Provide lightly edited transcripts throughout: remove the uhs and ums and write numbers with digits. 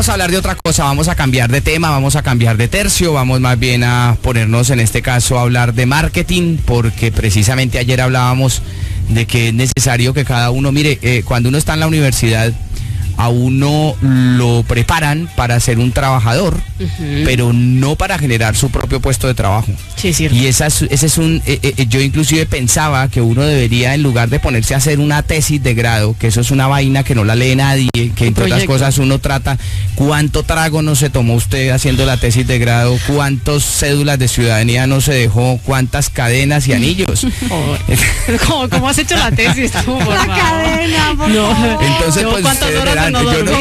vamos a hablar de otra cosa, vamos a cambiar de tema, vamos a cambiar de tercio, vamos más bien a ponernos en este caso a hablar de marketing, porque precisamente ayer hablábamos de que es necesario que cada uno, mire, cuando uno está en la universidad, a uno lo preparan para ser un trabajador, pero no para generar su propio puesto de trabajo. Sí, es cierto. Y ese es un, yo inclusive pensaba que uno debería, en lugar de ponerse a hacer una tesis de grado, que eso es una vaina que no la lee nadie, que entre otras cosas uno trata, ¿cuánto trago no se tomó usted haciendo la tesis de grado? ¿Cuántas cédulas de ciudadanía no se dejó? ¿Cuántas cadenas y anillos? ¿Cómo has hecho la tesis tú, por La cadena, por favor. Entonces, pues ustedes verán,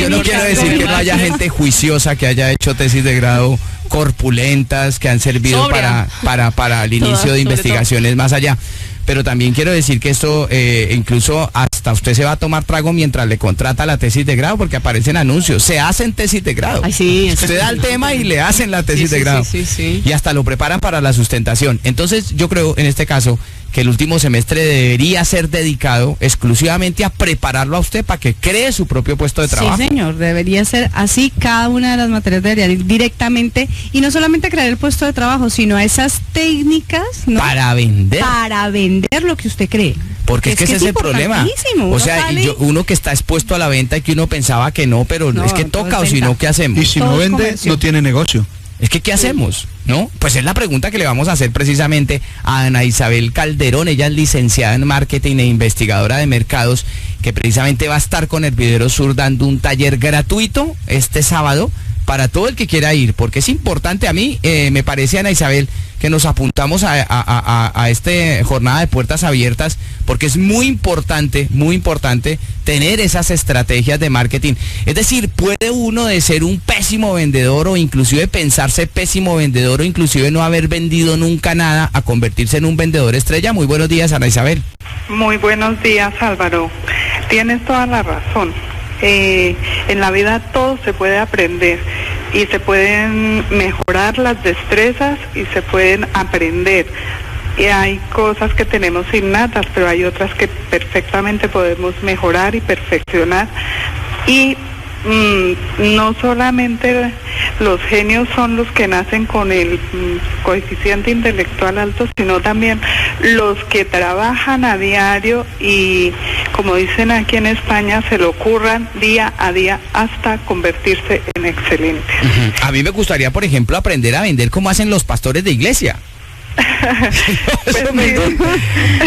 yo no quiero decir que no haya gente juiciosa que haya hecho tesis de grado corpulentas, que han servido para el inicio de investigaciones más allá. Pero también quiero decir que esto, incluso hasta usted se va a tomar trago mientras le contrata la tesis de grado, porque aparecen anuncios, se hacen tesis de grado. Ay, sí, usted da el tema y le hacen la tesis de grado. Sí. Y hasta lo preparan para la sustentación. Entonces yo creo en este caso que el último semestre debería ser dedicado exclusivamente a prepararlo a usted para que cree su propio puesto de trabajo. Sí, señor, debería ser así. Cada una de las materias debería ir directamente, y no solamente crear el puesto de trabajo, sino a esas técnicas, ¿no? Para vender. Para vender lo que usted cree. Porque es que ese es el problema. O sea, uno que está expuesto a la venta y que uno pensaba que no, pero es que toca, o si no, ¿qué hacemos? Y si no vende, no tiene negocio. Es que, ¿qué hacemos? ¿No? Pues es la pregunta que le vamos a hacer precisamente a Ana Isabel Calderón. Ella es licenciada en marketing e investigadora de mercados, que precisamente va a estar con Hervidero Sur dando un taller gratuito este sábado para todo el que quiera ir, porque es importante. A mí me parece, Ana Isabel, que nos apuntamos a esta jornada de puertas abiertas, porque es muy importante tener esas estrategias de marketing. Es decir, puede uno de ser un pésimo vendedor, o inclusive pensarse pésimo vendedor, o inclusive no haber vendido nunca nada, a convertirse en un vendedor estrella. Muy buenos días, Ana Isabel. Muy buenos días, Álvaro. Tienes toda la razón. En la vida todo se puede aprender, y se pueden mejorar las destrezas y se pueden aprender. Y hay cosas que tenemos innatas, pero hay otras que perfectamente podemos mejorar y perfeccionar. Y no solamente los genios son los que nacen con el coeficiente intelectual alto, sino también los que trabajan a diario y, como dicen aquí en España, se lo curran día a día hasta convertirse en excelentes. A mí me gustaría, por ejemplo, aprender a vender como hacen los pastores de iglesia.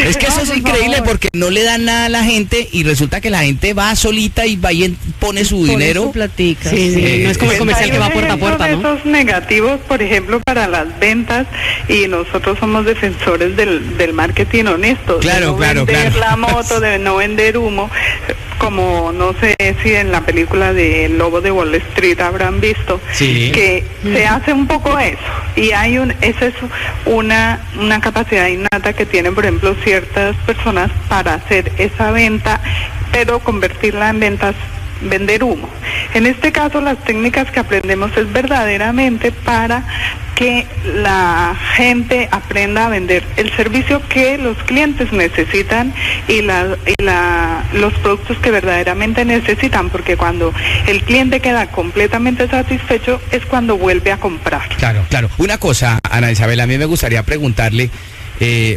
Es que eso es increíble, porque no le dan nada a la gente y resulta que la gente va solita y va y pone su dinero. Su platica. No es como el comercial que va puerta a puerta, ¿no? Esos negativos, por ejemplo, para las ventas, y nosotros somos defensores del marketing honesto. Claro, de no vender la moto, de no vender humo. Como no sé si en la película de El Lobo de Wall Street habrán visto, que se hace un poco eso, y esa es una capacidad innata que tienen, por ejemplo, ciertas personas para hacer esa venta, pero convertirla en ventas, vender humo. En este caso, las técnicas que aprendemos es verdaderamente para que la gente aprenda a vender el servicio que los clientes necesitan y los productos que verdaderamente necesitan, porque cuando el cliente queda completamente satisfecho es cuando vuelve a comprar. Claro. Una cosa, Ana Isabel, a mí me gustaría preguntarle,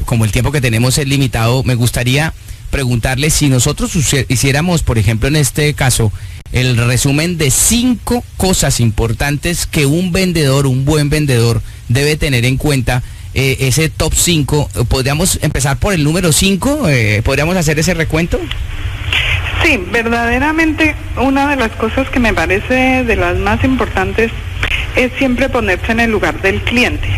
como el tiempo que tenemos es limitado, me gustaría preguntarle si nosotros hiciéramos, por ejemplo, en este caso, el resumen de 5 cosas importantes que un buen vendedor debe tener en cuenta, ese top 5. ¿Podríamos empezar por el número 5? ¿Podríamos hacer ese recuento? Sí, verdaderamente una de las cosas que me parece de las más importantes es siempre ponerse en el lugar del cliente.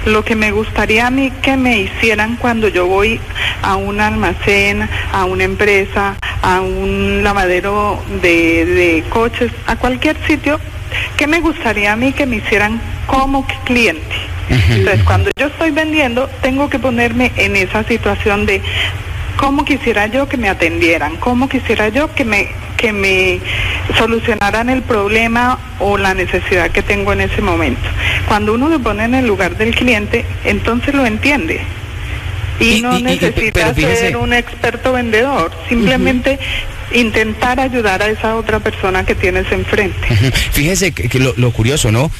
Lo que me gustaría a mí que me hicieran cuando yo voy a un almacén, a una empresa, a un lavadero de coches, a cualquier sitio, ¿qué me gustaría a mí que me hicieran como cliente? Entonces, cuando yo estoy vendiendo, tengo que ponerme en esa situación de cómo quisiera yo que me atendieran, cómo quisiera yo que me solucionaran el problema o la necesidad que tengo en ese momento. Cuando uno se pone en el lugar del cliente, entonces lo entiende. Y no necesita ser un experto vendedor, simplemente intentar ayudar a esa otra persona que tienes enfrente. Fíjese que lo curioso, ¿no?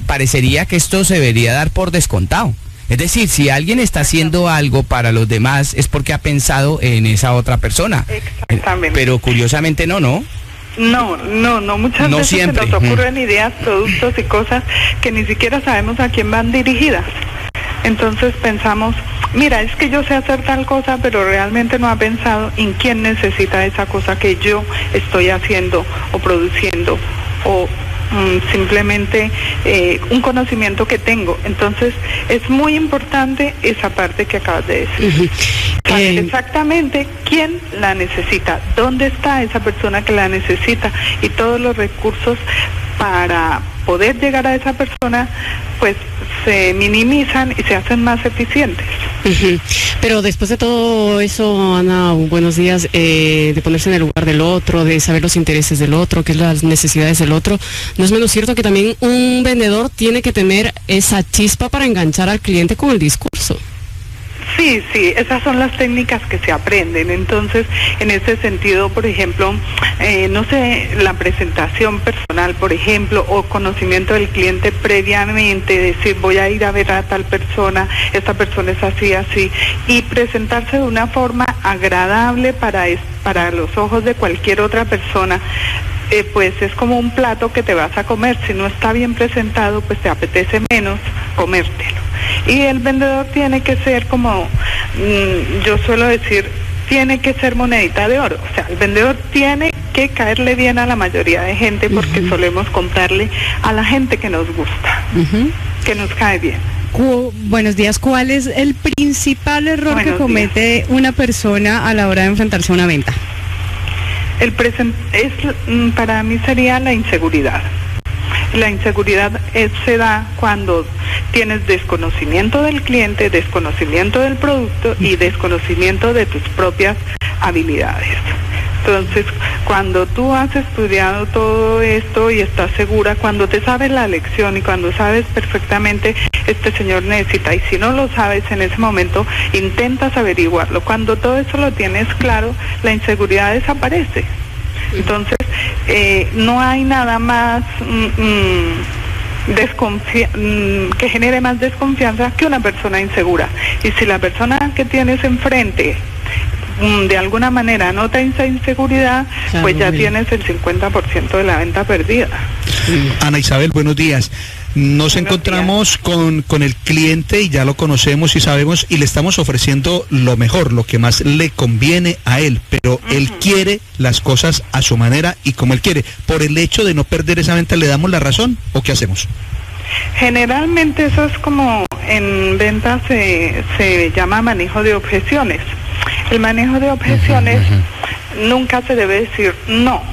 Parecería que esto se debería dar por descontado. Es decir, si alguien está haciendo algo para los demás es porque ha pensado en esa otra persona. Exactamente. Pero curiosamente no. No, muchas veces siempre. Se nos ocurren ideas, productos y cosas que ni siquiera sabemos a quién van dirigidas. Entonces pensamos, mira, es que yo sé hacer tal cosa, pero realmente no ha pensado en quién necesita esa cosa que yo estoy haciendo o produciendo o simplemente un conocimiento que tengo. Entonces es muy importante esa parte que acabas de decir. Saber exactamente quién la necesita, dónde está esa persona que la necesita y todos los recursos para poder llegar a esa persona pues se minimizan y se hacen más eficientes. Pero después de todo eso, Ana, buenos días, de ponerse en el lugar del otro, de saber los intereses del otro, qué es las necesidades del otro, ¿no es menos cierto que también un vendedor tiene que tener esa chispa para enganchar al cliente con el discurso? Sí, esas son las técnicas que se aprenden. Entonces, en ese sentido, por ejemplo, la presentación personal, por ejemplo, o conocimiento del cliente previamente, decir, voy a ir a ver a tal persona, esta persona es así, y presentarse de una forma agradable para los ojos de cualquier otra persona. Pues es como un plato que te vas a comer. Si no está bien presentado, pues te apetece menos comértelo. Y el vendedor tiene que ser como, yo suelo decir, tiene que ser monedita de oro. O sea, el vendedor tiene que caerle bien a la mayoría de gente porque solemos comprarle a la gente que nos gusta, que nos cae bien. Buenos días. ¿Cuál es el principal error que comete una persona a la hora de enfrentarse a una venta? Para mí sería la inseguridad. La inseguridad se da cuando tienes desconocimiento del cliente, desconocimiento del producto y desconocimiento de tus propias habilidades. Entonces, cuando tú has estudiado todo esto y estás segura, cuando te sabes la lección y cuando sabes perfectamente este señor necesita, y si no lo sabes en ese momento, intentas averiguarlo. Cuando todo eso lo tienes claro, la inseguridad desaparece. Entonces, no hay nada más que genere más desconfianza que una persona insegura. Y si la persona que tienes enfrente de alguna manera nota esa inseguridad, pues ya tienes el 50% de la venta perdida. Ana Isabel, buenos días. Nos encontramos con el cliente y ya lo conocemos y sabemos y le estamos ofreciendo lo mejor, lo que más le conviene a él, pero él quiere las cosas a su manera y como él quiere. Por el hecho de no perder esa venta, ¿le damos la razón o qué hacemos? Generalmente eso es como en ventas se llama manejo de objeciones. El manejo de objeciones nunca se debe decir no.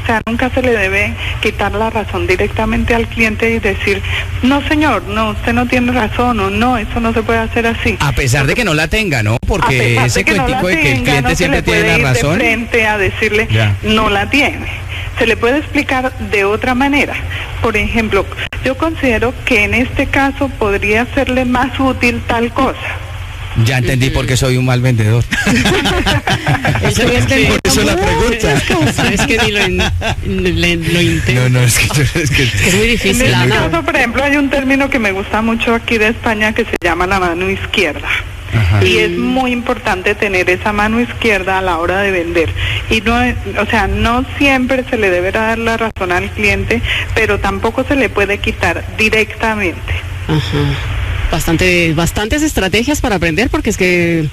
O sea, nunca se le debe quitar la razón directamente al cliente y decir, no señor, no, usted no tiene razón, o no, eso no se puede hacer así. A pesar de que no la tenga, ¿no? Porque ese cuentico de que el cliente siempre tiene la razón. De frente a decirle, no la tiene. Se le puede explicar de otra manera. Por ejemplo, yo considero que en este caso podría serle más útil tal cosa. Ya entendí por qué soy un mal vendedor. Por eso la pregunta. Es que ni lo intento. No, es que es muy difícil. En este caso, por ejemplo, hay un término que me gusta mucho aquí de España que se llama la mano izquierda. Y es muy importante tener esa mano izquierda a la hora de vender. Y no siempre se le deberá dar la razón al cliente, pero tampoco se le puede quitar directamente. Bastantes estrategias para aprender, porque es que,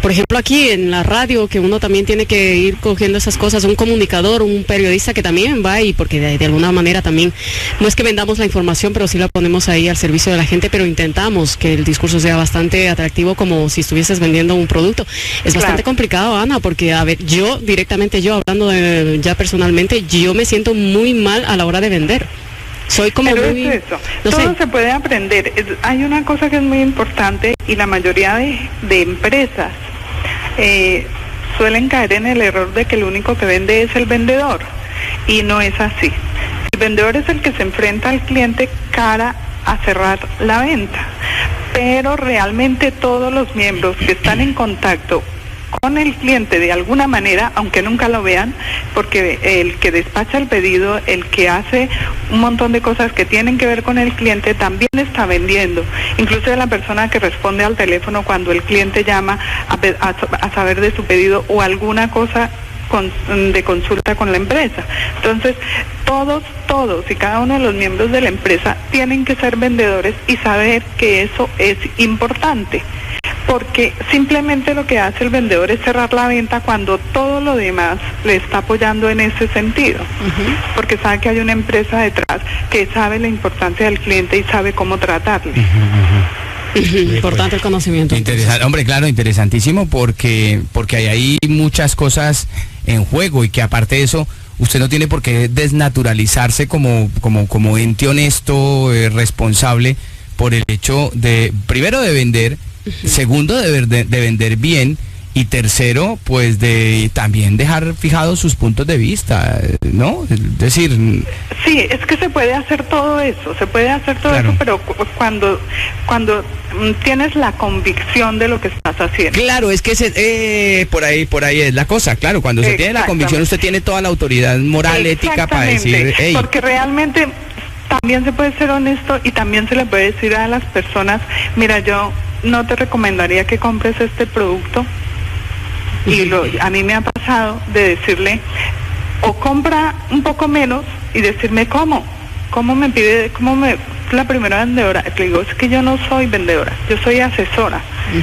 por ejemplo, aquí en la radio, que uno también tiene que ir cogiendo esas cosas, un comunicador, un periodista que también va, y porque de alguna manera también, no es que vendamos la información, pero sí la ponemos ahí al servicio de la gente, pero intentamos que el discurso sea bastante atractivo, como si estuvieses vendiendo un producto. Es bastante complicado, Ana, porque, a ver, yo hablando ya personalmente, yo me siento muy mal a la hora de vender. Soy como pero muy... es eso, todo se puede aprender. Hay una cosa que es muy importante y la mayoría de empresas suelen caer en el error de que el único que vende es el vendedor, y no es así. El vendedor es el que se enfrenta al cliente cara a cerrar la venta, pero realmente todos los miembros que están en contacto con el cliente de alguna manera, aunque nunca lo vean, porque el que despacha el pedido, el que hace un montón de cosas que tienen que ver con el cliente, también está vendiendo. Incluso la persona que responde al teléfono cuando el cliente llama a saber de su pedido o alguna cosa de consulta con la empresa. Entonces, todos y cada uno de los miembros de la empresa tienen que ser vendedores y saber que eso es importante, porque simplemente lo que hace el vendedor es cerrar la venta cuando todo lo demás le está apoyando en ese sentido, porque sabe que hay una empresa detrás que sabe la importancia del cliente y sabe cómo tratarle. Importante el conocimiento. Hombre, claro, interesantísimo porque hay ahí muchas cosas en juego y que aparte de eso, usted no tiene por qué desnaturalizarse como ente honesto, responsable, por el hecho de, primero, de vender, segundo, de vender bien, y tercero, pues de también dejar fijados sus puntos de vista, ¿no? Es decir... Sí, es que se puede hacer todo eso, claro. Pero cuando tienes la convicción de lo que estás haciendo. Claro, es que por ahí es la cosa, claro, cuando se tiene la convicción usted tiene toda la autoridad moral, ética para decir... Hey. Porque realmente también se puede ser honesto y también se le puede decir a las personas, mira, yo no te recomendaría que compres este producto. Y a mí me ha pasado de decirle, o compra un poco menos y decirme cómo la primera vendedora. Le digo, es que yo no soy vendedora, yo soy asesora.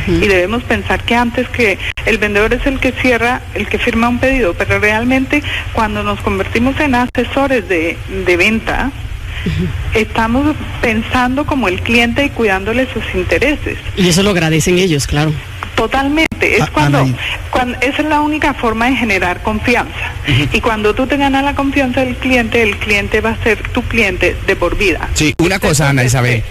Y debemos pensar que antes que el vendedor es el que cierra, el que firma un pedido, pero realmente cuando nos convertimos en asesores de venta, estamos pensando como el cliente y cuidándole sus intereses. Y eso lo agradecen ellos, claro. Totalmente, es cuando esa es la única forma de generar confianza. Y cuando tú te ganas la confianza del cliente va a ser tu cliente de por vida. Sí, una cosa, Ana Isabel,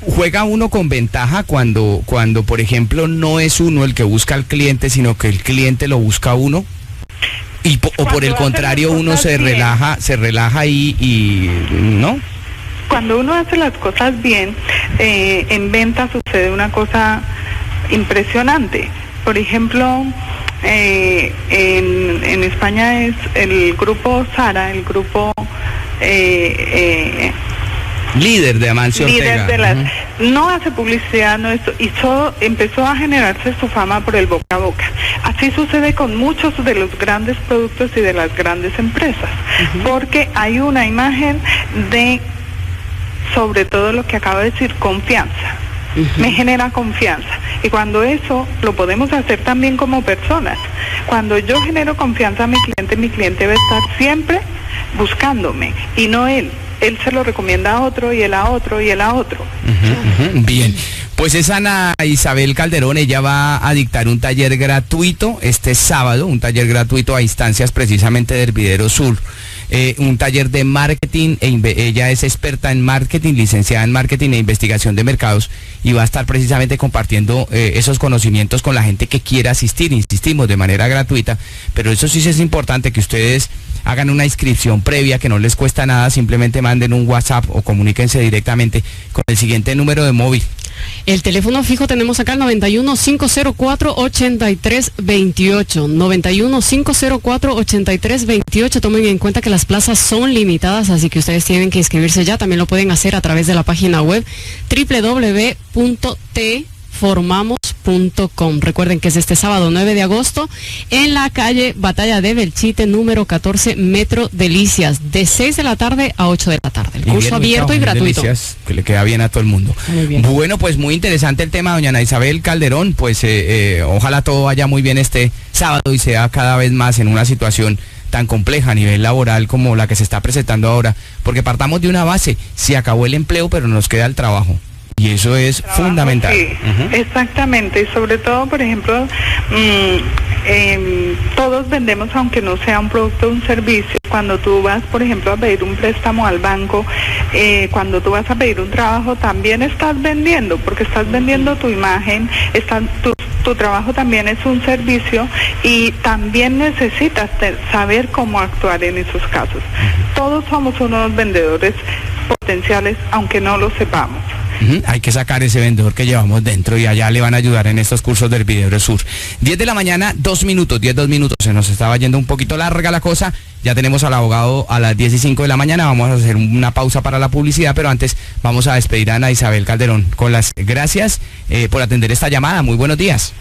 juega uno con ventaja cuando por ejemplo no es uno el que busca al cliente, sino que el cliente lo busca a uno. O por el contrario uno se relaja y ¿no? Cuando uno hace las cosas bien, en venta sucede una cosa impresionante. Por ejemplo, en España es el grupo Zara, el grupo líder de Amancio Ortega. No hace publicidad, no esto, y solo empezó a generarse su fama por el boca a boca. Así sucede con muchos de los grandes productos y de las grandes empresas, porque hay una imagen de, sobre todo lo que acabo de decir, confianza. Me genera confianza, y cuando eso lo podemos hacer también como personas. Cuando yo genero confianza a mi cliente va a estar siempre buscándome y no él se lo recomienda a otro y él a otro y él a otro. Bien, pues es Ana Isabel Calderón. Ella va a dictar un taller gratuito este sábado, un taller gratuito a instancias precisamente de Hervidero Sur. Un taller de marketing, ella es experta en marketing, licenciada en marketing e investigación de mercados, y va a estar precisamente compartiendo esos conocimientos con la gente que quiera asistir, insistimos, de manera gratuita, pero eso sí es importante que ustedes hagan una inscripción previa que no les cuesta nada, simplemente manden un WhatsApp o comuníquense directamente con el siguiente número de móvil. El teléfono fijo tenemos acá el 91-504-8328, 91-504-8328. Tomen en cuenta que las plazas son limitadas, así que ustedes tienen que inscribirse ya. También lo pueden hacer a través de la página web www.tformamos.com. Recuerden que es este sábado 9 de agosto en la calle Batalla de Belchite, número 14, Metro Delicias, de 6 de la tarde a 8 de la tarde. El curso abierto y gratuito. Delicias, que le queda bien a todo el mundo. Bueno, pues muy interesante el tema, doña Ana Isabel Calderón. Pues ojalá todo vaya muy bien este sábado y sea cada vez más en una situación tan compleja a nivel laboral como la que se está presentando ahora, porque partamos de una base: se acabó el empleo, pero nos queda el trabajo. Y eso es fundamental. Sí, exactamente. Y sobre todo, por ejemplo, todos vendemos, aunque no sea un producto o un servicio. Cuando tú vas, por ejemplo, a pedir un préstamo al banco, cuando tú vas a pedir un trabajo, también estás vendiendo, porque estás vendiendo tu imagen, tu trabajo también es un servicio, y también necesitas saber cómo actuar en esos casos. Todos somos unos vendedores potenciales, aunque no lo sepamos. Hay que sacar ese vendedor que llevamos dentro y allá le van a ayudar en estos cursos del Hervidero Sur. 10 de la mañana, 2 minutos, 2 minutos. Se nos estaba yendo un poquito larga la cosa. Ya tenemos al abogado a las 10:05 de la mañana. Vamos a hacer una pausa para la publicidad, pero antes vamos a despedir a Ana Isabel Calderón con las gracias por atender esta llamada. Muy buenos días.